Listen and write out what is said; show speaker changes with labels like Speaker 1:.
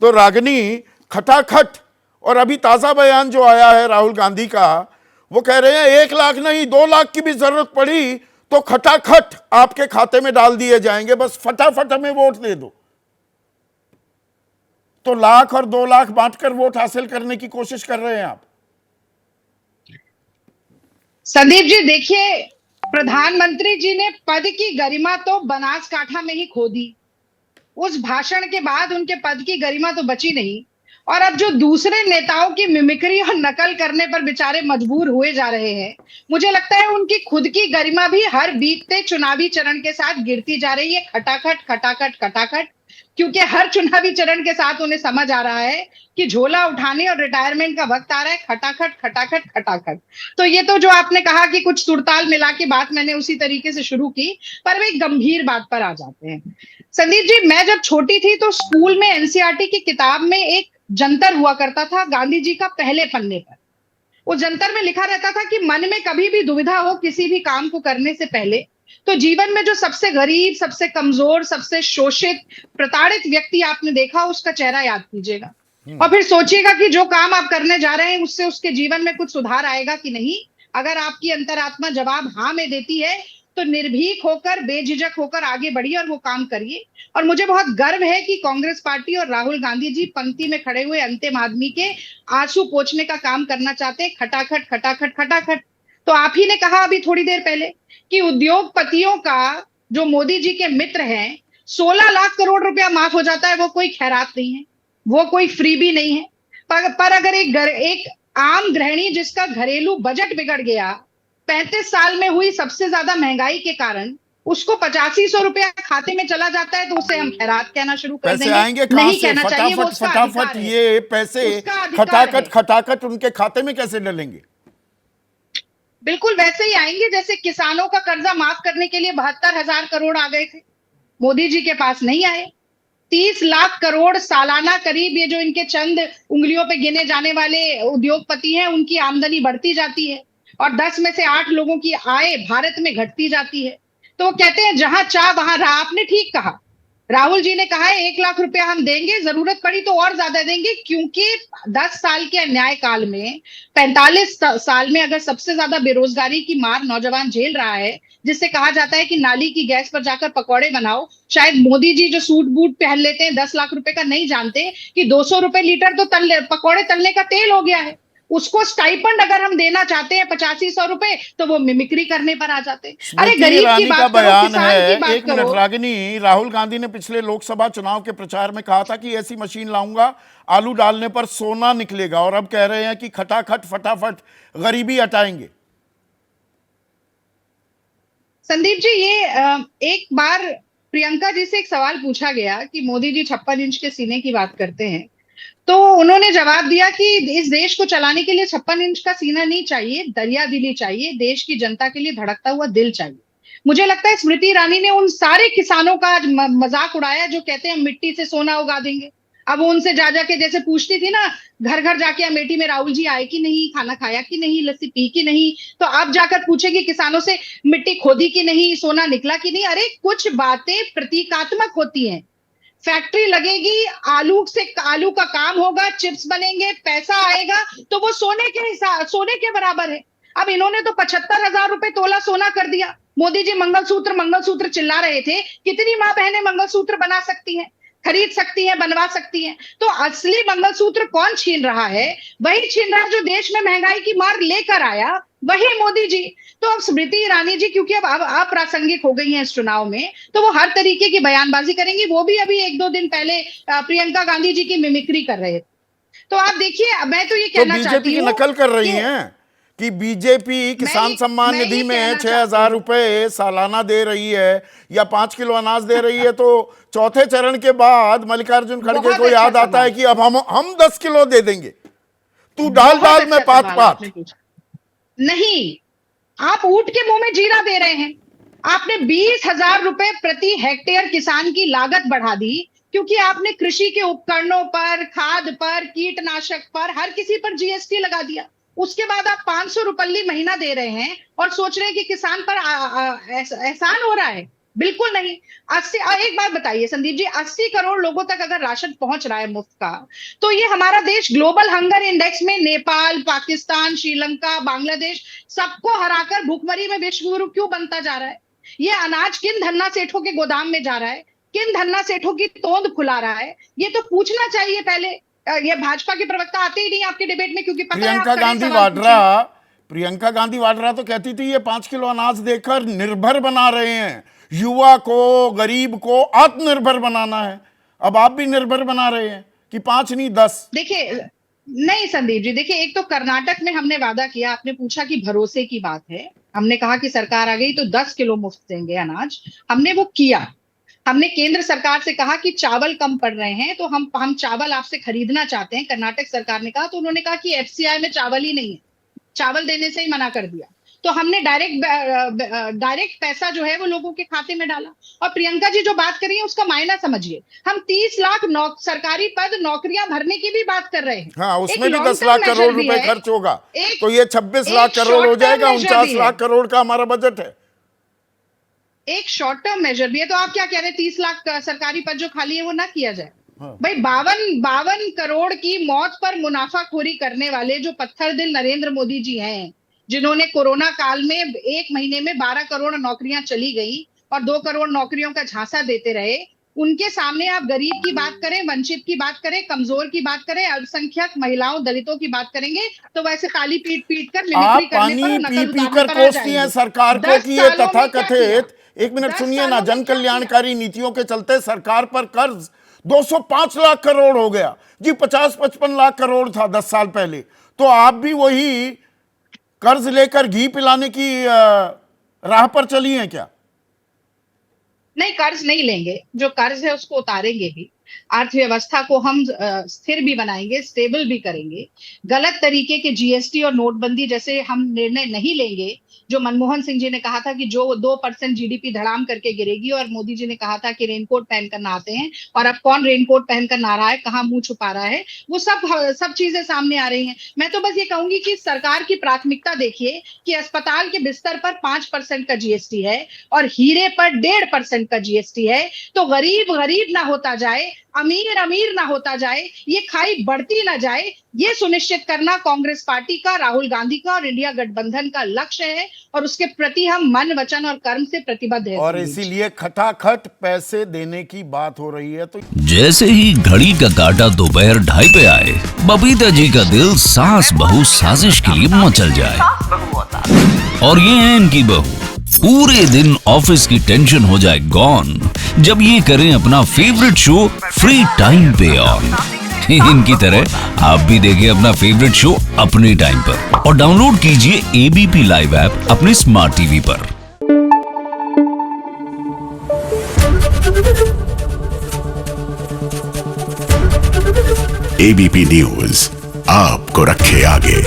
Speaker 1: तो रागिनी खटाखट, और अभी ताजा बयान जो आया है राहुल गांधी का, वो कह रहे हैं 1 लाख नहीं 2 लाख की भी जरूरत पड़ी तो खटाखट आपके खाते में डाल दिए जाएंगे, बस फटाफट हमें वोट दे दो। तो 1 लाख और 2 लाख बांटकर वोट हासिल करने की कोशिश कर रहे हैं आप।
Speaker 2: संदीप जी देखिए, प्रधानमंत्री जी ने पद की गरिमा तो बनासकांठा में ही खो दी। उस भाषण के बाद उनके पद की गरिमा तो बची नहीं। और अब जो दूसरे नेताओं की मिमिक्री और नकल करने पर बेचारे मजबूर हुए जा रहे हैं, मुझे लगता है उनकी खुद की गरिमा भी हर बीतते चुनावी चरण के साथ गिरती जा रही है। खटाखट खटाखट खटाखट, क्योंकि हर चुनावी चरण के साथ उन्हें समझ आ रहा है कि झोला उठाने और रिटायरमेंट का वक्त आ रहा है। खटाखट खटाखट खटाखट। तो ये तो जो आपने कहा कि कुछ सुरताल मिला के बात, मैंने उसी तरीके से शुरू की, पर वे एक गंभीर बात पर आ जाते हैं। संदीप जी, मैं जब छोटी थी तो स्कूल में एनसीईआरटी की किताब में एक जंतर हुआ करता था गांधी जी का, पहले पन्ने पर। उस जंतर में लिखा रहता था कि मन में कभी भी दुविधा हो किसी भी काम को करने से पहले, तो जीवन में जो सबसे गरीब, सबसे कमजोर, सबसे शोषित, प्रताड़ित व्यक्ति आपने देखा, उसका चेहरा याद कीजिएगा और फिर सोचिएगा कि जो काम आप करने जा रहे हैं उससे उसके जीवन में कुछ सुधार आएगा कि नहीं। अगर आपकी अंतरात्मा जवाब हाँ में देती है तो निर्भीक होकर, बेझिझक होकर आगे बढ़िए और वो काम करिए। और मुझे बहुत गर्व है कि कांग्रेस पार्टी और राहुल गांधी जी पंक्ति में खड़े हुए अंतिम आदमी के आंसू पोंछने का काम करना चाहते हैं। खटाखट खटाखट खटाखट। तो आप ही ने कहा अभी थोड़ी देर पहले कि उद्योगपतियों का, जो मोदी जी के मित्र हैं, 16 लाख करोड़ रुपया माफ हो जाता है। वो कोई खैरात नहीं है, वो कोई फ्रीबी नहीं है। पर अगर एक आम गृहिणी जिसका घरेलू बजट बिगड़ गया 35 साल में हुई सबसे ज्यादा महंगाई के कारण, उसको 8500 रुपया खाते में चला जाता है, तो उसे हम खैरात कहना शुरू कर
Speaker 1: पैसे
Speaker 2: देंगे।
Speaker 1: आएंगे कहां
Speaker 2: नहीं
Speaker 1: से?
Speaker 2: कहना चाहिए, वो
Speaker 1: फटाफट
Speaker 2: उसका
Speaker 1: फटाफट
Speaker 2: अधिकार है।
Speaker 1: ये पैसे
Speaker 2: उसका अधिकार
Speaker 1: खटाखट
Speaker 2: है।
Speaker 1: खटाखट उनके खाते में कैसे डलेंगे?
Speaker 2: बिल्कुल वैसे ही आएंगे जैसे किसानों का कर्जा माफ करने के लिए 72,000 करोड़ आ गए थे, मोदी जी के पास नहीं आए। 30 लाख करोड़ सालाना करीब, ये जो इनके चंद उंगलियों पे गिने जाने वाले उद्योगपति हैं, उनकी आमदनी बढ़ती जाती है और 10 में से 8 लोगों की आय भारत में घटती जाती है। तो वो कहते हैं जहां चाह वहां राह। आपने ठीक कहा, राहुल जी ने कहा है 1 लाख रुपया हम देंगे, जरूरत पड़ी तो और ज्यादा देंगे, क्योंकि 10 साल के अन्याय काल में, 45 साल में अगर सबसे ज्यादा बेरोजगारी की मार नौजवान झेल रहा है, जिससे कहा जाता है कि नाली की गैस पर जाकर पकौड़े बनाओ, शायद मोदी जी जो सूट बूट पहन लेते हैं 10 लाख रुपए का, नहीं जानते कि 200 रुपए लीटर तो पकौड़े तलने का तेल हो गया है। उसको स्टाइपेंड अगर हम देना चाहते हैं 8500 रुपए, तो वो मिमिक्री करने पर आ जाते हैं। अरे
Speaker 1: स्मृति
Speaker 2: गरीब की
Speaker 1: ईरानी का
Speaker 2: बात करो,
Speaker 1: बयान
Speaker 2: किसान की
Speaker 1: है,
Speaker 2: बात
Speaker 1: एक मिनट
Speaker 2: करो।
Speaker 1: रागिनी, राहुल गांधी ने पिछले लोकसभा चुनाव के प्रचार में कहा था कि ऐसी मशीन लाऊंगा आलू डालने पर सोना निकलेगा, और अब कह रहे हैं कि खटाखट फटाफट गरीबी हटाएंगे।
Speaker 2: संदीप जी, ये एक बार प्रियंका जी से एक सवाल पूछा गया कि मोदी जी 56 इंच के सीने की बात करते हैं, तो उन्होंने जवाब दिया कि इस देश को चलाने के लिए 56 इंच का सीना नहीं चाहिए, दरिया दिली चाहिए, देश की जनता के लिए धड़कता हुआ दिल चाहिए। मुझे लगता है स्मृति ईरानी ने उन सारे किसानों का आज मजाक उड़ाया जो कहते हैं मिट्टी से सोना उगा देंगे। अब वो उनसे जा जाके जैसे पूछती थी ना, घर घर जाके अमेठी में राहुल जी आए कि नहीं, खाना खाया कि नहीं, लस्सी पी कि नहीं, तो आप जाकर पूछेगी किसानों से मिट्टी खोदी कि नहीं, सोना निकला कि नहीं। अरे कुछ बातें प्रतीकात्मक होती हैं। फैक्ट्री लगेगी, आलू का काम होगा, चिप्स बनेंगे, पैसा आएगा, तो वो सोने के बराबर है। अब इन्होंने तो 75,000 रुपए तोला सोना कर दिया। मोदी जी मंगलसूत्र मंगलसूत्र चिल्ला रहे थे, कितनी मां बहनें मंगलसूत्र बना सकती हैं, खरीद सकती हैं, बनवा सकती हैं। तो असली मंगलसूत्र कौन छीन रहा है? वही छीन रहा है जो देश में महंगाई की मार लेकर आया, वही मोदी जी। तो अब स्मृति ईरानी जी क्योंकि अब अप्रासंगिक हो गई हैं इस चुनाव में, तो वो हर तरीके की बयानबाजी करेंगी। वो भी अभी 1-2 दिन पहले प्रियंका गांधी जी की मिमिक्री कर रहे थे। तो आप देखिए, मैं तो ये
Speaker 1: तो
Speaker 2: कहना
Speaker 1: बीजेपी
Speaker 2: चाहती
Speaker 1: की
Speaker 2: हूँ
Speaker 1: नकल कर रही
Speaker 2: कि
Speaker 1: हैं कि बीजेपी किसान सम्मान
Speaker 2: मैं
Speaker 1: निधि
Speaker 2: ये
Speaker 1: में
Speaker 2: कहना चाहती
Speaker 1: 6,000
Speaker 2: हूँ।
Speaker 1: रुपए सालाना दे रही है या 5 किलो अनाज दे रही है, तो चौथे चरण के बाद मल्लिकार्जुन खड़गे
Speaker 2: बहुत
Speaker 1: को
Speaker 2: अच्छा
Speaker 1: याद आता है
Speaker 2: सवाल,
Speaker 1: कि अब हम 10 किलो दे देंगे, तू डाल
Speaker 2: बहुत
Speaker 1: डाल में
Speaker 2: अच्छा
Speaker 1: पात
Speaker 2: सवाल
Speaker 1: पात।
Speaker 2: आपने पूछा। नहीं, आप ऊंट के मुंह में जीरा दे रहे हैं। आपने 20,000 रुपए प्रति हेक्टेयर किसान की लागत बढ़ा दी, क्योंकि आपने कृषि के उपकरणों पर, खाद पर, कीटनाशक पर, हर किसी पर जीएसटी लगा दिया। उसके बाद आप 500 रुपये महीना दे रहे हैं और सोच रहे हैं कि किसान पर एहसान हो रहा है। बिल्कुल नहीं। 80, एक बात बताइए संदीप जी, 80 करोड़ लोगों तक अगर राशन पहुंच रहा है मुफ्त का, तो ये हमारा देश ग्लोबल हंगर इंडेक्स में नेपाल, पाकिस्तान, श्रीलंका, बांग्लादेश सबको हराकर भूखमरी में विश्व गुरु क्यों बनता जा रहा है? ये अनाज किन धन्ना सेठों के गोदाम में जा रहा है? किन धन्ना सेठों की तोंद फुला रहा है? ये तो पूछना चाहिए पहले। ये भाजपा के प्रवक्ता आते ही नहीं आपके डिबेट में, क्योंकि पता है आप कड़े सवाल पूछेंगे।
Speaker 1: प्रियंका गांधी वाड्रा तो कहती थी ये 5 किलो अनाज देकर निर्भर बना रहे हैं, युवा को, गरीब को आत्मनिर्भर बनाना है। अब आप भी निर्भर बना रहे हैं कि 5 नहीं 10।
Speaker 2: देखिए, नहीं संदीप जी, देखिए, एक तो कर्नाटक में हमने वादा किया, आपने पूछा कि भरोसे की बात है, हमने कहा कि सरकार आ गई तो 10 किलो मुफ्त देंगे अनाज, हमने वो किया। हमने केंद्र सरकार से कहा कि चावल कम पड़ रहे हैं तो हम चावल आपसे खरीदना चाहते हैं। कर्नाटक सरकार ने कहा, तो उन्होंने कहा कि एफसीआई में चावल ही नहीं है, चावल देने से ही मना कर दिया। तो हमने डायरेक्ट पैसा जो है वो लोगों के खाते में डाला। और प्रियंका जी जो बात कर रही है उसका मायना समझिए, हम 30 लाख सरकारी पद नौकरियां भरने की भी बात कर रहे हैं।
Speaker 1: हाँ, उसमें भी 10 लाख करोड़ रुपए खर्च होगा, तो ये 26 लाख करोड़ हो जाएगा। 49 लाख करोड़ का हमारा बजट है।
Speaker 2: एक शॉर्ट टर्म मेजर भी है। तो आप क्या कह रहे हैं 30 लाख सरकारी पद जो खाली है वो ना किया जाए? हाँ। भाई 52 करोड़ की मौत पर मुनाफाखोरी करने वाले जो पत्थर दिल नरेंद्र मोदी जी हैं, जिन्होंने कोरोना काल में 1 महीने में 12 करोड़ नौकरियां चली गई और 2 करोड़ नौकरियों का झांसा देते रहे, उनके सामने आप गरीब की बात करें, वंचित की बात करें, कमजोर की बात करें, अल्पसंख्यक महिलाओं, दलितों की बात करेंगे तो वैसे ताली पीट पीट कर मिमिक्री करने पर, नकल उतारने पर आ जाएंगे।
Speaker 1: सरकार को कि ये तथाकथित, एक मिनट सुनिए ना, जन कल्याणकारी नीतियों के चलते सरकार पर कर्ज 205 लाख करोड़ हो गया जी। 50-55 लाख करोड़ था 10 साल पहले। तो आप भी वही कर्ज लेकर घी पिलाने की राह पर चली हैं क्या?
Speaker 2: नहीं, कर्ज नहीं लेंगे, जो कर्ज है उसको उतारेंगे भी, अर्थव्यवस्था को हम स्थिर भी बनाएंगे, स्टेबल भी करेंगे। गलत तरीके के जीएसटी और नोटबंदी जैसे हम निर्णय नहीं लेंगे। जो मनमोहन सिंह जी ने कहा था कि जो 2% जीडीपी धड़ाम करके गिरेगी, और मोदी जी ने कहा था कि रेनकोट पहनकर नहाते हैं, और अब कौन रेनकोट पहनकर नहा रहा है, कहाँ मुंह छुपा रहा है, वो सब चीजें सामने आ रही हैं। मैं तो बस ये कहूंगी कि सरकार की प्राथमिकता देखिए कि अस्पताल के बिस्तर पर 5% का जीएसटी है और हीरे पर 1.5% का जीएसटी है। तो गरीब गरीब ना होता जाए, अमीर अमीर ना होता जाए, ये खाई बढ़ती ना जाए, ये सुनिश्चित करना कांग्रेस पार्टी का, राहुल गांधी का और इंडिया गठबंधन का लक्ष्य है, और उसके प्रति हम मन, वचन और कर्म से प्रतिबद्ध हैं।
Speaker 1: और इसीलिए खटाखट पैसे देने की बात हो रही है। तो
Speaker 3: जैसे ही घड़ी का काटा दोपहर 2:30 पे आए, बबीता जी का दिल सास बहू साजिश के लिए मचल जाए। और ये है इनकी बहू, पूरे दिन ऑफिस की टेंशन हो जाए गॉन जब ये करें अपना फेवरेट शो फ्री टाइम पे ऑन। इनकी तरह आप भी देखें अपना फेवरेट शो अपने टाइम पर और डाउनलोड कीजिए एबीपी लाइव ऐप अपने स्मार्ट टीवी पर।
Speaker 4: एबीपी न्यूज आपको रखे आगे।